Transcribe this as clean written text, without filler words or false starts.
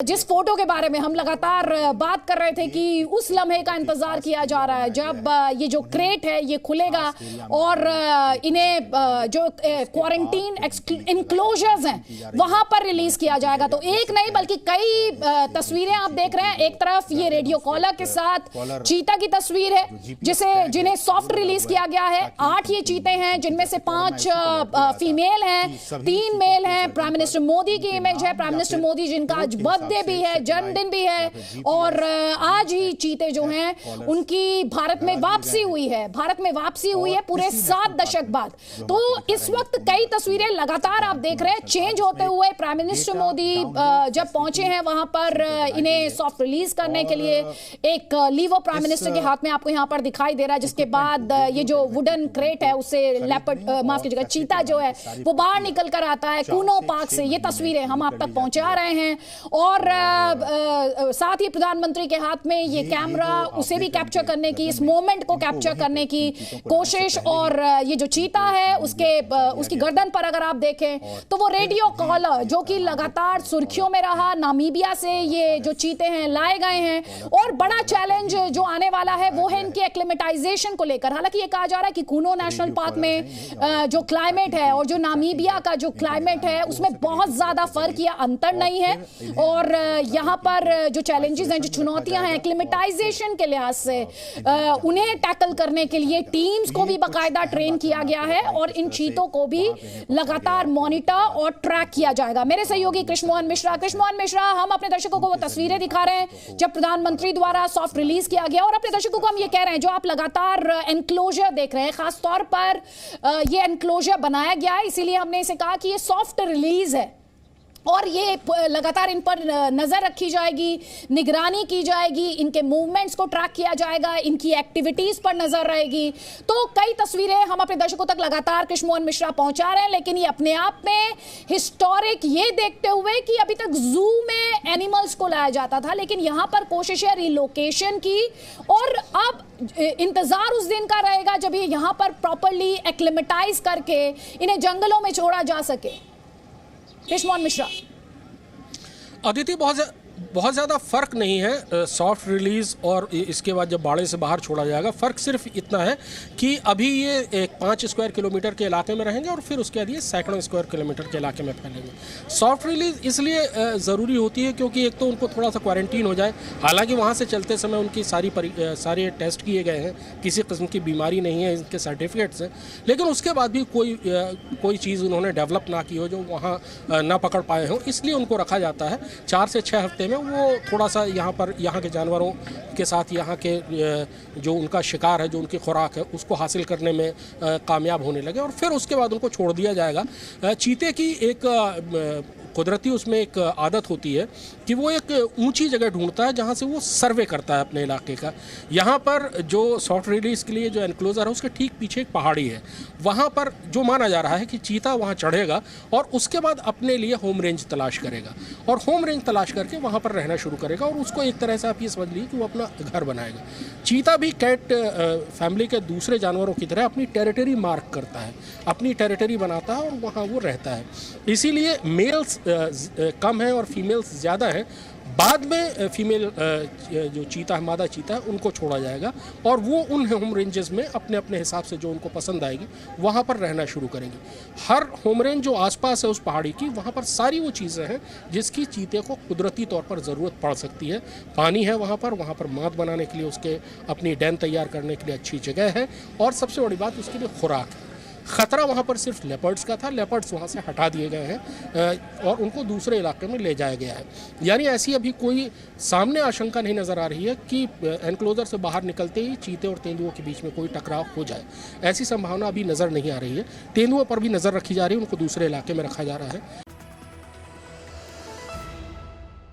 जिस फोटो के बारे में हम लगातार बात कर रहे थे कि उस लम्हे का इंतजार किया जा रहा है जब ये जो क्रेट है ये खुलेगा और इन्हें जो क्वारंटीन इंक्लोजर्स हैं वहां पर रिलीज किया जाएगा। तो एक नहीं बल्कि कई तस्वीरें आप देख रहे हैं। एक तरफ ये रेडियो कॉलर के साथ चीता की तस्वीर है जिन्हें सॉफ्ट रिलीज किया गया है। 8 ये चीते हैं जिनमें से 5 फीमेल हैं, 3 मेल हैं। प्राइम मिनिस्टर मोदी की इमेज है, प्राइम मिनिस्टर मोदी जिनका आज बर्थडे भी है, जन्मदिन भी है और आज ही चीते जो हैं उनकी भारत में वापसी हुई है। भारत में वापसी हुई है पूरे 7 दशक बाद। तो इस वक्त कई तस्वीरें लगातार आप देख रहे हैं चेंज होते हुए। प्राइम मिनिस्टर मोदी जब पहुंचे हैं वहां पर इन्हें सॉफ्ट रिलीज करने के लिए एक लीवर प्राइम मिनिस्टर के हाथ में आपको यहां पर दिखाई दे रहा है, जिसके बाद ये जो वुडन क्रेट है उससे लेपर्ड माफ कीजिएगा चीता जो है वो बाहर निकल कर आता है कूनो पार्क से। ये तस्वीरें हम आप तक पहुंचा रहे हैं और साथ ही प्रधानमंत्री के हाथ में ये कैमरा उसे भी कैप्चर करने की, इस मोमेंट को कैप्चर करने की कोशिश। और ये जो चीता है उसकी गर्दन पर अगर आप देखें तो वो रेडियो कॉलर जो कि लगातार सुर्खियों में रहा, नामीबिया से ये जो चीते हैं लाए गए हैं। और बड़ा चैलेंज जो आने वाला है वो है इनके एक्लिमेटाइजेशन को लेकर। हालांकि ये कहा जा रहा है कि कूनो नेशनल पार्क में जो क्लाइमेट है और जो नामीबिया का जो क्लाइमेट है उसमें बहुत ज्यादा फर्क या अंतर नहीं है। और यहाँ पर जो चैलेंजेस हैं, जो चुनौतियां हैं एक्लिमेटाइजेशन के लिहाज से, उन्हें टैकल करने के लिए टीम्स को भी बाकायदा ट्रेन किया गया है और इन चीतों को भी लगातार मॉनिटर और ट्रैक किया जाएगा। मेरे सहयोगी कृष्णमोहन मिश्रा, हम अपने दर्शकों को वो तस्वीरें दिखा रहे हैं जब प्रधानमंत्री द्वारा सॉफ्ट रिलीज किया गया और अपने दर्शकों को हम ये कह रहे हैं जो आप लगातार एनक्लोजर देख रहे हैं, खासतौर पर ये एनक्लोजर बनाया गया है इसीलिए हमने इसे कहा कि ये सॉफ्ट रिलीज है और ये लगातार इन पर नजर रखी जाएगी, निगरानी की जाएगी, इनके मूवमेंट्स को ट्रैक किया जाएगा, इनकी एक्टिविटीज पर नजर रहेगी। तो कई तस्वीरें हम अपने दर्शकों तक लगातार कृष्णमोहन मिश्रा पहुंचा रहे हैं, लेकिन ये अपने आप में हिस्टोरिक ये देखते हुए कि अभी तक जू में एनिमल्स को लाया जाता था लेकिन यहां पर कोशिश है रिलोकेशन की और अब इंतजार उस दिन का रहेगा जब ये यहां पर प्रॉपरली एक्लिमेटाइज करके इन्हें जंगलों में छोड़ा जा सके। कृष्णमोहन मिश्रा। अदिति, बहुत ज़्यादा फ़र्क नहीं है सॉफ्ट रिलीज़ और इसके बाद जब बाड़े से बाहर छोड़ा जाएगा। फ़र्क सिर्फ इतना है कि अभी ये एक 5 स्क्वायर किलोमीटर के इलाके में रहेंगे और फिर उसके बाद ये सैकड़ों स्क्वायर किलोमीटर के इलाके में फैलेंगे। सॉफ्ट रिलीज़ इसलिए ज़रूरी होती है क्योंकि एक तो उनको थोड़ा सा क्वारंटीन हो जाए। हालांकि वहाँ से चलते समय उनकी सारे टेस्ट किए गए हैं, किसी किस्म की बीमारी नहीं है, इनके सर्टिफिकेट्स हैं, लेकिन उसके बाद भी कोई चीज़ उन्होंने डेवलप ना की हो जो वहाँ ना पकड़ पाए हों, इसलिए उनको रखा जाता है। 4 से 6 हफ्ते में वो थोड़ा सा यहाँ के जानवरों के साथ यहाँ के जो उनका शिकार है, जो उनकी खुराक है, उसको हासिल करने में कामयाब होने लगे और फिर उसके बाद उनको छोड़ दिया जाएगा। चीते की एक कुदरती उसमें एक आदत होती है कि वो एक ऊंची जगह ढूंढता है जहाँ से वो सर्वे करता है अपने इलाके का। यहाँ पर जो सॉफ्ट रिलीज के लिए जो एनक्लोजर है उसके ठीक पीछे एक पहाड़ी है, वहाँ पर जो माना जा रहा है कि चीता वहाँ चढ़ेगा और उसके बाद अपने लिए होम रेंज तलाश करेगा और होम रेंज तलाश करके वहाँ पर रहना शुरू करेगा और उसको एक तरह से आप ये समझ लीजिए कि वो अपना घर बनाएगा। चीता भी कैट फैमिली के दूसरे जानवरों की तरह अपनी टेरिटरी मार्क करता है, अपनी टेरिटरी बनाता है और वहाँ वो रहता है। इसीलिए मेल्स कम है और फीमेल्स ज़्यादा हैं। बाद में फीमेल जो चीता है, मादा चीता है, उनको छोड़ा जाएगा और वो उन होम रेंजेस में अपने अपने हिसाब से जो उनको पसंद आएगी वहाँ पर रहना शुरू करेंगे। हर होम रेंज जो आसपास है उस पहाड़ी की, वहाँ पर सारी वो चीज़ें हैं जिसकी चीते को कुदरती तौर पर ज़रूरत पड़ सकती है। पानी है वहाँ पर माद बनाने के लिए, उसके अपनी डेन तैयार करने के लिए अच्छी जगह है और सबसे बड़ी बात उसके लिए खुराक है। ख़तरा वहाँ पर सिर्फ लेपर्ड्स का था, लेपर्ड्स वहाँ से हटा दिए गए हैं और उनको दूसरे इलाके में ले जाया गया है। यानी ऐसी अभी कोई सामने आशंका नहीं नज़र आ रही है कि एनक्लोजर से बाहर निकलते ही चीते और तेंदुओं के बीच में कोई टकराव हो जाए, ऐसी संभावना अभी नज़र नहीं आ रही है। तेंदुओं पर भी नज़र रखी जा रही है, उनको दूसरे इलाके में रखा जा रहा है।